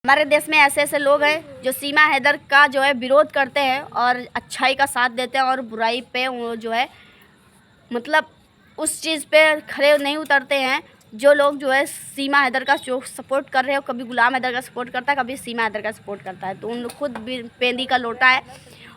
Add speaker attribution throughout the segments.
Speaker 1: हमारे देश में ऐसे ऐसे लोग हैं जो सीमा हैदर का जो है विरोध करते हैं और अच्छाई का साथ देते हैं और बुराई पे वो जो है मतलब उस चीज़ पे खड़े नहीं उतरते हैं। जो लोग जो है सीमा हैदर का जो सपोर्ट कर रहे हो, कभी गुलाम हैदर का सपोर्ट करता है, कभी सीमा हैदर का सपोर्ट करता है, तो उन लोग खुद भी पेंदी का लोटा है।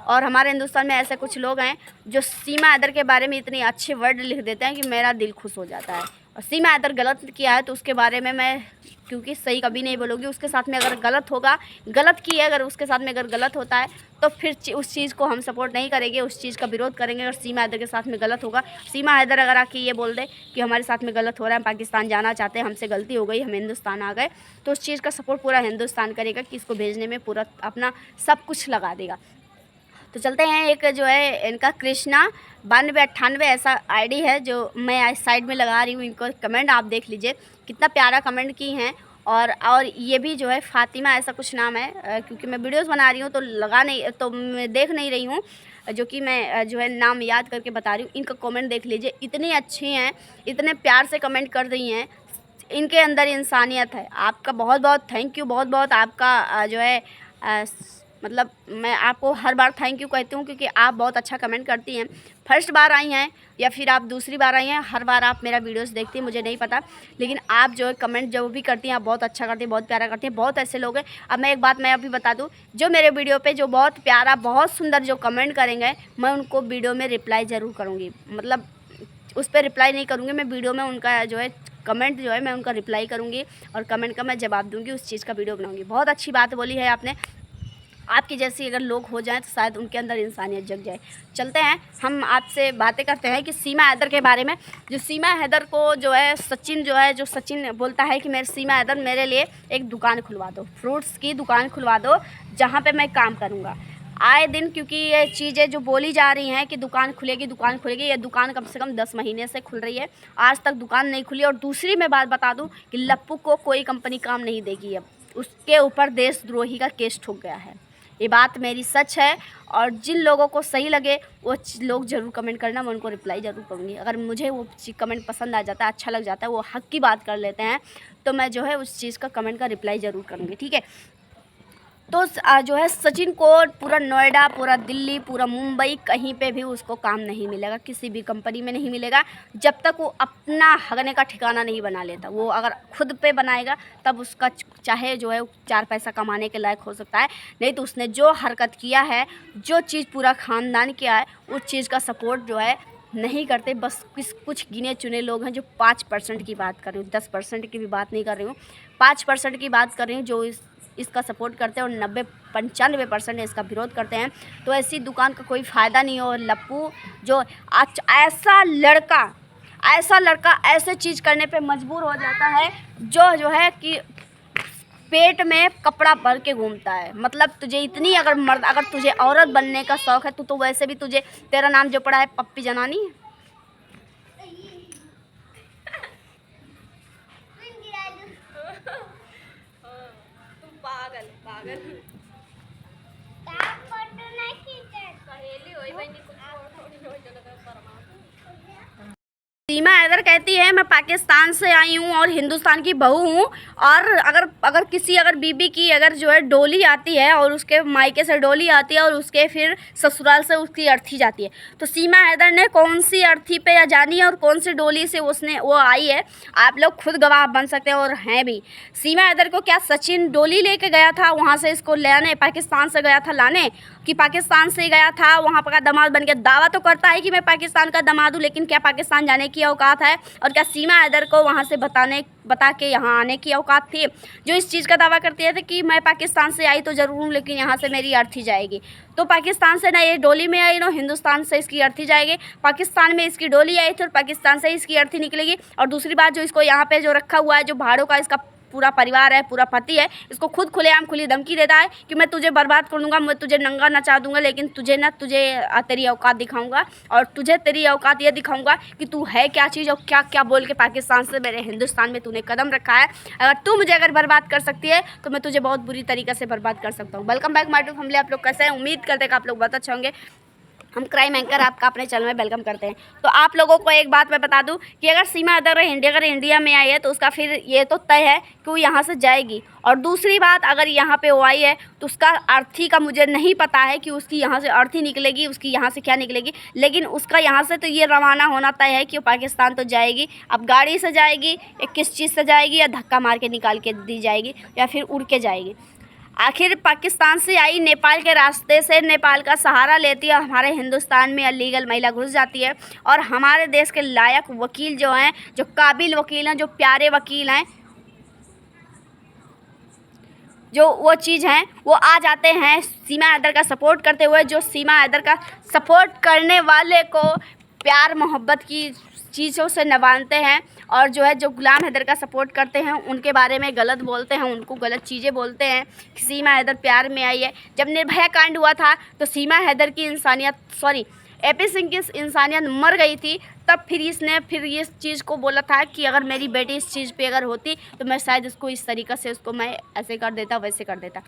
Speaker 1: और हमारे हिंदुस्तान में ऐसे कुछ लोग हैं जो सीमा हैदर के बारे में इतने अच्छे वर्ड लिख देते हैं कि मेरा दिल खुश हो जाता है। और सीमा हैदर गलत किया है तो उसके बारे में मैं क्योंकि सही कभी नहीं बोलूँगी। उसके साथ में अगर गलत होगा, गलत की है अगर उसके साथ में अगर गलत होता है तो फिर उस चीज़ को हम सपोर्ट नहीं करेंगे, उस चीज़ का विरोध करेंगे। अगर सीमा हैदर के साथ में गलत होगा, सीमा हैदर अगर आके ये बोल दे कि हमारे साथ में गलत हो रहा है, पाकिस्तान जाना चाहते हैं, हमसे गलती हो गई, हम हिंदुस्तान आ गए, तो उस चीज़ का सपोर्ट पूरा हिंदुस्तान करेगा कि इसको भेजने में पूरा अपना सब कुछ लगा देगा। तो चलते हैं, एक जो है इनका कृष्णा 9298 ऐसा आईडी है जो मैं साइड में लगा रही हूँ। इनको कमेंट आप देख लीजिए कितना प्यारा कमेंट की हैं। और ये भी जो है फातिमा ऐसा कुछ नाम है, क्योंकि मैं वीडियोस बना रही हूँ तो लगा नहीं तो मैं देख नहीं रही हूँ, जो कि मैं जो है नाम याद करके बता रही हूँ। इनका कमेंट देख लीजिए, इतनी अच्छी हैं, इतने प्यार से कमेंट कर रही हैं, इनके अंदर इंसानियत है। आपका बहुत बहुत थैंक यू, बहुत बहुत आपका जो है मतलब मैं आपको हर बार थैंक यू कहती हूँ क्योंकि आप बहुत अच्छा कमेंट करती हैं। फर्स्ट बार आई हैं या फिर आप दूसरी बार आई हैं, हर बार आप मेरा वीडियोस देखती हैं मुझे नहीं पता, लेकिन आप जो है कमेंट जो भी करती हैं आप बहुत अच्छा करती हैं, बहुत प्यारा करती हैं। बहुत ऐसे लोग हैं। अब मैं एक बात मैं अभी बता दूँ, जो मेरे वीडियो पे जो बहुत प्यारा बहुत सुंदर जो कमेंट करेंगे मैं उनको वीडियो में रिप्लाई ज़रूर करूँगी। मतलब उस पर रिप्लाई नहीं करूँगी, मैं वीडियो में उनका जो है कमेंट जो है मैं उनका रिप्लाई करूँगी और कमेंट का मैं जवाब दूँगी, उस चीज़ का वीडियो बनाऊँगी। बहुत अच्छी बात बोली है आपने। आपकी जैसी अगर लोग हो जाएं तो शायद उनके अंदर इंसानियत जग जाए। चलते हैं, हम आपसे बातें करते हैं कि सीमा हैदर के बारे में। जो सीमा हैदर को जो है सचिन जो है, जो सचिन बोलता है कि मेरे सीमा हैदर मेरे लिए एक दुकान खुलवा दो, फ्रूट्स की दुकान खुलवा दो जहाँ पे मैं काम करूँगा आए दिन। क्योंकि ये चीज़ें जो बोली जा रही हैं कि दुकान खुलेगी दुकान खुलेगी, ये दुकान कम से कम 10 महीने से खुल रही है, आज तक दुकान नहीं खुली। और दूसरी मैं बात बता दूं कि लप्पू को कोई कंपनी काम नहीं देगी, अब उसके ऊपर देशद्रोही का केस ठुक गया है। ये बात मेरी सच है। और जिन लोगों को सही लगे वो लोग ज़रूर कमेंट करना, मैं उनको रिप्लाई ज़रूर करूँगी। अगर मुझे वो कमेंट पसंद आ जाता है, अच्छा लग जाता है, वो हक की बात कर लेते हैं, तो मैं जो है उस चीज़ का कमेंट का रिप्लाई ज़रूर करूँगी, ठीक है। तो जो है सचिन को पूरा नोएडा, पूरा दिल्ली, पूरा मुंबई कहीं पे भी उसको काम नहीं मिलेगा, किसी भी कंपनी में नहीं मिलेगा जब तक वो अपना हगने का ठिकाना नहीं बना लेता। वो अगर खुद पे बनाएगा तब उसका चाहे जो है 4 पैसा कमाने के लायक हो सकता है, नहीं तो उसने जो हरकत किया है, जो चीज़ पूरा ख़ानदान किया है, उस चीज़ का सपोर्ट जो है नहीं करते। बस कुछ गिने चुने लोग हैं जो 5% की बात कर रही हूँ, 10% की भी बात नहीं कर रही हूँ, 5% की बात कर रही हूँ जो इसका सपोर्ट करते हैं और 90-95% इसका विरोध करते हैं। तो ऐसी दुकान का कोई फ़ायदा नहीं हो। और लप्पू जो ऐसा लड़का ऐसे चीज़ करने पे मजबूर हो जाता है जो है कि पेट में कपड़ा भर के घूमता है। मतलब तुझे इतनी अगर तुझे औरत बनने का शौक़ है तो वैसे भी तुझे, तेरा नाम जो पड़ा है पप्पी जनानी, पागल पागल सीमा हैदर कहती है मैं पाकिस्तान से आई हूँ और हिंदुस्तान की बहू हूँ, और अगर किसी बीबी की अगर जो है डोली आती है और उसके मायके से डोली आती है और उसके फिर ससुराल से उसकी अर्थी जाती है, तो सीमा हैदर ने कौन सी अर्थी पे या जानी है और कौन सी डोली से वो आई है, आप लोग खुद गवाह बन सकते हैं और हैं भी। सीमा हैदर को क्या सचिन डोली लेके गया था वहाँ से इसको लाने, पाकिस्तान से गया था लाने, कि पाकिस्तान से गया था वहाँ पर का दामाद बन के? दावा तो करता है कि मैं पाकिस्तान का दामाद हूँ, लेकिन क्या पाकिस्तान जाने की औकात है? और क्या सीमा हैदर को वहाँ से बता के यहाँ आने की औकात थी? जो इस चीज़ का दावा करती है कि मैं पाकिस्तान से आई तो ज़रूर हूँ, लेकिन यहाँ से मेरी अर्थी जाएगी। तो पाकिस्तान से ना ये डोली में आई, ना हिंदुस्तान से इसकी अर्थी जाएगी। पाकिस्तान में इसकी डोली आई थी और पाकिस्तान से इसकी अर्थी निकलेगी। और दूसरी बात, जो इसको यहाँ पे जो रखा हुआ है, जो भाड़ों का इसका पूरा परिवार है, पूरा पति है, इसको खुद खुलेआम खुली धमकी देता है कि मैं तुझे बर्बाद कर दूंगा, मैं तुझे नंगा नचा दूंगा, लेकिन तुझे तेरी औकात दिखाऊंगा और तुझे तेरी औकात ये दिखाऊंगा कि तू है क्या चीज़ और क्या क्या बोल के पाकिस्तान से मेरे हिंदुस्तान में तूने कदम रखा है। अगर तू मुझे बर्बाद कर सकती है तो मैं तुझे बहुत बुरी तरीके से बर्बाद कर सकता हूँ। Welcome back my to family. आप लोग कैसे हैं? उम्मीद करते हैं कि आप लोग बहुत अच्छे होंगे। हम क्राइम एंकर आपका अपने चैनल में वेलकम करते हैं। तो आप लोगों को एक बात मैं बता दूं कि अगर सीमा हैदर अगर इंडिया में आई है तो उसका फिर ये तो तय है कि वो यहाँ से जाएगी। और दूसरी बात, अगर यहाँ पे वो आई है तो उसका अर्थी का मुझे नहीं पता है कि उसकी यहाँ से अर्थी निकलेगी, उसकी यहाँ से क्या निकलेगी, लेकिन उसका यहाँ से तो ये रवाना होना तय है कि वो पाकिस्तान तो जाएगी। अब गाड़ी से जाएगी या किस चीज़ से जाएगी, या धक्का मार के निकाल के दी जाएगी, या फिर उड़ के जाएगी। आखिर पाकिस्तान से आई नेपाल के रास्ते से नेपाल का सहारा लेती है, हमारे हिंदुस्तान में अलीगल महिला घुस जाती है। और हमारे देश के लायक वकील जो हैं, जो काबिल वकील हैं, जो प्यारे वकील हैं, जो वो चीज़ हैं, वो आ जाते हैं सीमा हैदर का सपोर्ट करते हुए। जो सीमा हैदर का सपोर्ट करने वाले को प्यार मोहब्बत की चीज़ों से नवाजते हैं, और जो है जो गुलाम हैदर का सपोर्ट करते हैं उनके बारे में गलत बोलते हैं, उनको गलत चीज़ें बोलते हैं कि सीमा हैदर प्यार में आई है। जब निर्भया कांड हुआ था तो सीमा हैदर की AP सिंह की इंसानियत मर गई थी, तब फिर इसने इस चीज़ को बोला था कि अगर मेरी बेटी इस चीज़ पे अगर होती तो मैं शायद उसको इस तरीक़े से उसको मैं ऐसे कर देता, वैसे कर देता,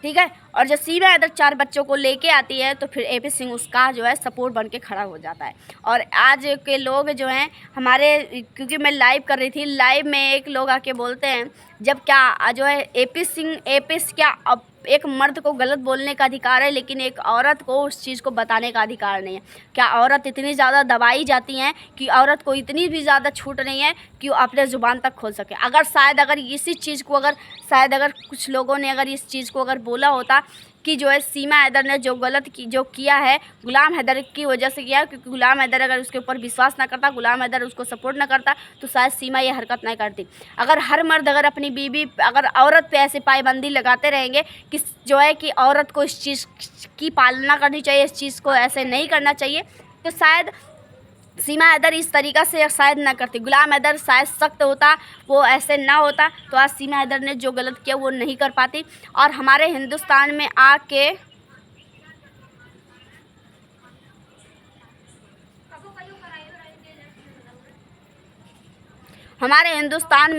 Speaker 1: ठीक है। और जब सीमा हैदर 4 बच्चों को लेके आती है तो फिर AP सिंह उसका जो है सपोर्ट बन के खड़ा हो जाता है। और आज के लोग जो हैं हमारे, क्योंकि मैं लाइव कर रही थी, लाइव में एक लोग आके बोलते हैं जब क्या जो है AP सिंह क्या अब एक मर्द को गलत बोलने का अधिकार है, लेकिन एक औरत को उस चीज़ को बताने का अधिकार नहीं है। क्या औरत इतनी ज़्यादा दबाई जाती हैं कि औरत को इतनी भी ज़्यादा छूट नहीं है कि वो अपने ज़ुबान तक खोल सके। अगर इसी चीज़ को अगर कुछ लोगों ने अगर इस चीज़ को अगर बोला होता कि जो है सीमा हैदर ने जो किया है गुलाम हैदर की वजह से किया, क्योंकि गुलाम हैदर अगर उसके ऊपर विश्वास ना करता, गुलाम हैदर उसको सपोर्ट ना करता, तो शायद सीमा ये हरकत नहीं करती। अगर हर मर्द अगर अपनी बीवी औरत पे ऐसे पाबंदी लगाते रहेंगे कि जो है कि औरत को इस चीज़ की पालना करनी चाहिए, इस चीज़ को ऐसे नहीं करना चाहिए, तो शायद सीमा हैदर इस तरीक़ा से शायद ना करती, गुलाम हैदर शायद सख्त होता, वो ऐसे ना होता। तो आज सीमा हैदर ने जो गलत किया वो नहीं कर पाती। और हमारे हिंदुस्तान में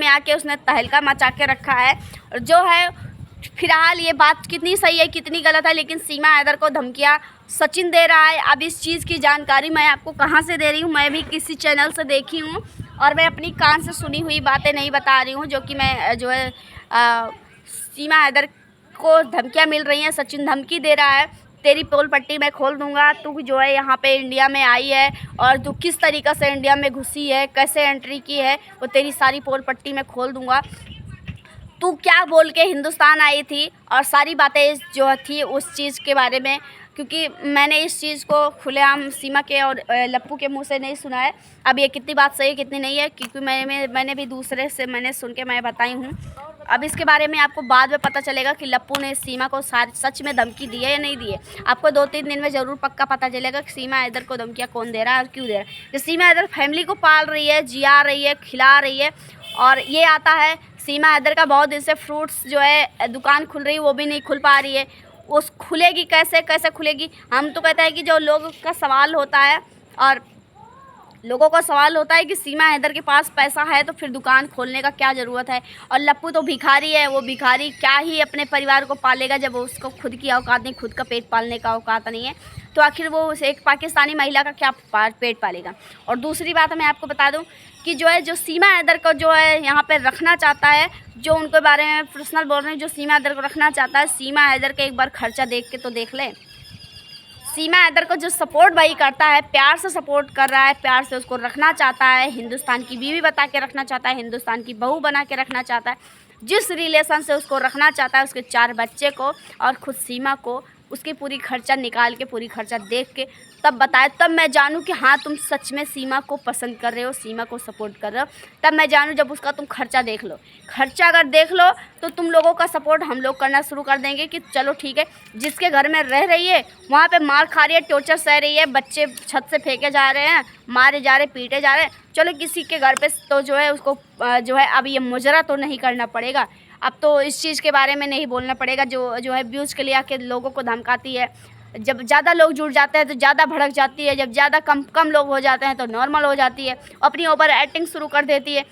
Speaker 1: आके उसने तहलका मचा के रखा है। और जो है फिलहाल ये बात कितनी सही है कितनी गलत है, लेकिन सीमा हैदर को धमकियाँ सचिन दे रहा है। अब इस चीज़ की जानकारी मैं आपको कहाँ से दे रही हूँ, मैं भी किसी चैनल से देखी हूँ, और मैं अपनी कान से सुनी हुई बातें नहीं बता रही हूँ, जो कि मैं जो है सीमा हैदर को धमकियाँ मिल रही हैं। सचिन धमकी दे रहा है, तेरी पोल पट्टी मैं खोल दूंगा, तू जो है यहाँ पे इंडिया में आई है और तू किस तरीक़े से इंडिया में घुसी है, कैसे एंट्री की है, वो तेरी सारी पोल पट्टी मैं खोल दूंगा। तू क्या बोल के हिंदुस्तान आई थी, और सारी बातें जो थी उस चीज़ के बारे में, क्योंकि मैंने इस चीज़ को खुलेआम सीमा के और लप्पू के मुंह से नहीं सुना है। अब ये कितनी बात सही है कितनी नहीं है, क्योंकि मैंने भी दूसरे से मैंने सुन के मैं बताई हूँ। अब इसके बारे में आपको बाद में पता चलेगा कि लप्पू ने सीमा को सच में धमकी दी है या नहीं दी है। आपको 2-3 दिन में ज़रूर पक्का पता चलेगा कि सीमा हैदर को धमकियाँ कौन दे रहा है और क्यों दे रहा है। जो सीमा हैदर फैमिली को पाल रही है, जिया रही है, खिला रही है, और ये आता है सीमा हैदर का बहुत दिन से फ्रूट्स जो है दुकान खुल रही है, वो भी नहीं खुल पा रही है। उस खुलेगी कैसे खुलेगी? हम तो कहते हैं कि जो लोगों का सवाल होता है, और लोगों का सवाल होता है कि सीमा हैदर के पास पैसा है तो फिर दुकान खोलने का क्या ज़रूरत है। और लप्पू तो भिखारी है, वो भिखारी क्या ही अपने परिवार को पालेगा जब उसको खुद की औकात नहीं, खुद का पेट पालने का औकात नहीं है, तो आखिर वो एक पाकिस्तानी महिला का क्या पेट पालेगा। और दूसरी बात मैं आपको बता दूं कि जो सीमा हैदर को जो है यहाँ पे रखना चाहता है, जो उनके बारे में पर्सनल बोल रहे हैं, जो सीमा हैदर को रखना चाहता है, सीमा हैदर का एक बार खर्चा देख के तो देख ले। सीमा हैदर को जो सपोर्ट भाई करता है, प्यार से सपोर्ट कर रहा है, प्यार से उसको रखना चाहता है, हिंदुस्तान की बीवी बता के रखना चाहता है, हिंदुस्तान की बहू बना के रखना चाहता है, जिस रिलेशन से उसको रखना चाहता है, उसके 4 बच्चे को और खुद सीमा को, उसकी पूरी खर्चा निकाल के, पूरी खर्चा देख के तब बताए, तब मैं जानूँ कि हाँ तुम सच में सीमा को पसंद कर रहे हो, सीमा को सपोर्ट कर रहे हो। तब मैं जानूँ जब उसका तुम खर्चा देख लो। खर्चा अगर देख लो तो तुम लोगों का सपोर्ट हम लोग करना शुरू कर देंगे कि चलो ठीक है, जिसके घर में रह रही है वहाँ पे मार खा रही है, टॉर्चर सह रही है, बच्चे छत से फेंके जा रहे हैं, मारे जा रहे, पीटे जा रहे हैं, चलो किसी के घर पे तो जो है उसको जो है अब ये मुजरा तो नहीं करना पड़ेगा। अब तो इस चीज़ के बारे में नहीं बोलना पड़ेगा, जो है व्यूज़ के लिए आके लोगों को धमकाती है। जब ज़्यादा लोग जुड़ जाते हैं तो ज़्यादा भड़क जाती है, जब ज़्यादा कम लोग हो जाते हैं तो नॉर्मल हो जाती है, अपनी ओवर एक्टिंग शुरू कर देती है।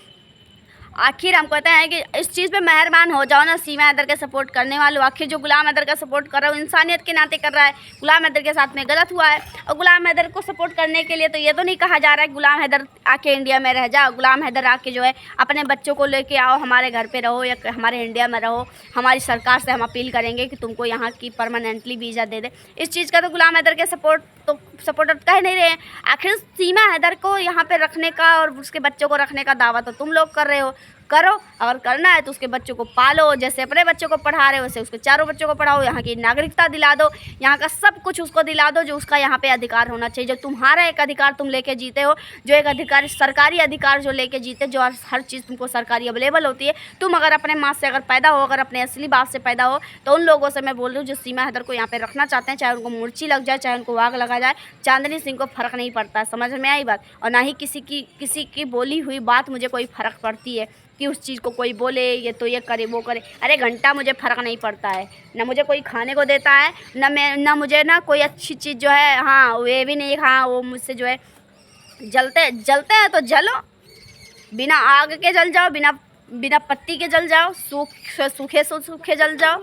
Speaker 1: आखिर हम कहते हैं कि इस चीज़ पे मेहरबान हो जाओ ना सीमा हैदर के सपोर्ट करने वालों। आखिर जो गुलाम हैदर का सपोर्ट कर रहा है वो इंसानियत के नाते कर रहा है। गुलाम हैदर के साथ में गलत हुआ है और गुलाम हैदर को सपोर्ट करने के लिए तो ये तो नहीं कहा जा रहा है गुलाम हैदर आके इंडिया में रह जाओ, गुलाम हैदर आके जो है अपने बच्चों को लेके आओ, हमारे घर पे रहो या हमारे इंडिया में रहो। हमारी सरकार से हम अपील करेंगे कि तुमको यहाँ की परमानेंटली वीज़ा दे दे। इस चीज़ का तो गुलाम हैदर के सपोर्टर कह नहीं रहे हैं। आखिर सीमा हैदर को यहाँ पे रखने का और उसके बच्चों को रखने का दावा तो तुम लोग कर रहे हो। करो, अगर करना है तो उसके बच्चों को पालो, जैसे अपने बच्चों को पढ़ा रहे हो वैसे उसके चारों बच्चों को पढ़ाओ। यहाँ की नागरिकता दिला दो, यहाँ का सब कुछ उसको दिला दो जो उसका यहाँ पे अधिकार होना चाहिए। जो तुम्हारा एक अधिकार तुम लेके जीते हो, जो एक अधिकार सरकारी अधिकार जो लेके जीते, जो हर चीज़ तुमको सरकारी अवेलेबल होती है। तुम अगर अपने माँ से अगर पैदा हो, अगर अपने असली बाप से पैदा हो, तो उन लोगों से मैं बोल रही हूँ जो सीमा हैदर को यहाँ पे रखना चाहते हैं, चाहे उनको मुर्ची लग जाए, चाहे उनको आग लगा जाए, चांदनी सिंह को फ़र्क नहीं पड़ता है। समझ में आई बात? और ना ही किसी की बोली हुई बात मुझे कोई फ़र्क पड़ती है कि उस चीज़ को कोई बोले ये तो ये करे वो करे। अरे घंटा मुझे फ़र्क नहीं पड़ता है, ना मुझे कोई खाने को देता है, ना मुझे ना कोई अच्छी चीज़ जो है, हाँ वो ये भी नहीं, हाँ वो मुझसे जो है जलते हैं तो जलो, बिना आग के जल जाओ, बिना पत्ती के जल जाओ, सूखे जल जाओ।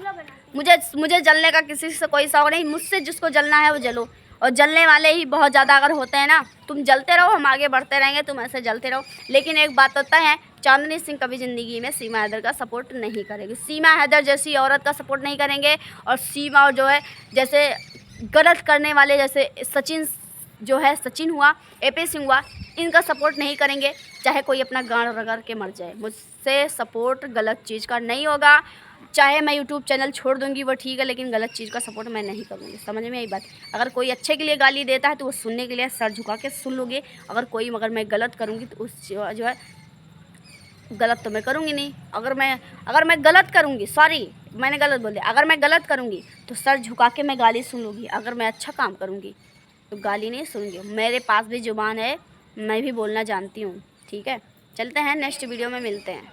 Speaker 1: मुझे जलने का किसी से कोई शौक नहीं। मुझसे जिसको जलना है वो जलो, और जलने वाले ही बहुत ज़्यादा अगर होते हैं ना, तुम जलते रहो, हम आगे बढ़ते रहेंगे, तुम ऐसे जलते रहो। लेकिन एक बात होता है, चांदनी सिंह कभी ज़िंदगी में सीमा हैदर का सपोर्ट नहीं करेगी। सीमा हैदर जैसी औरत का सपोर्ट नहीं करेंगे, और सीमा जो है जैसे गलत करने वाले, जैसे सचिन हुआ, AP सिंह हुआ, इनका सपोर्ट नहीं करेंगे, चाहे कोई अपना गांड रगड़ के मर जाए। मुझसे सपोर्ट गलत चीज़ का नहीं होगा। चाहे मैं यूट्यूब चैनल छोड़ दूंगी वो ठीक है, लेकिन गलत चीज़ का सपोर्ट मैं नहीं करूँगी। समझ में आई बात? अगर कोई अच्छे के लिए गाली देता है तो वो सुनने के लिए सर झुका के सुन लोगे। अगर मैं गलत करूँगी तो उस जो है गलत तो मैं करूँगी नहीं। अगर मैं गलत करूँगी, सॉरी मैंने गलत बोल दिया, अगर मैं गलत करूँगी तो सर झुका के मैं गाली सुन लूँगी। अगर मैं अच्छा काम करूँगी तो गाली नहीं सुनूँगी। मेरे पास भी ज़ुबान है, मैं भी बोलना जानती हूँ। ठीक है, चलते हैं, नेक्स्ट वीडियो में मिलते हैं।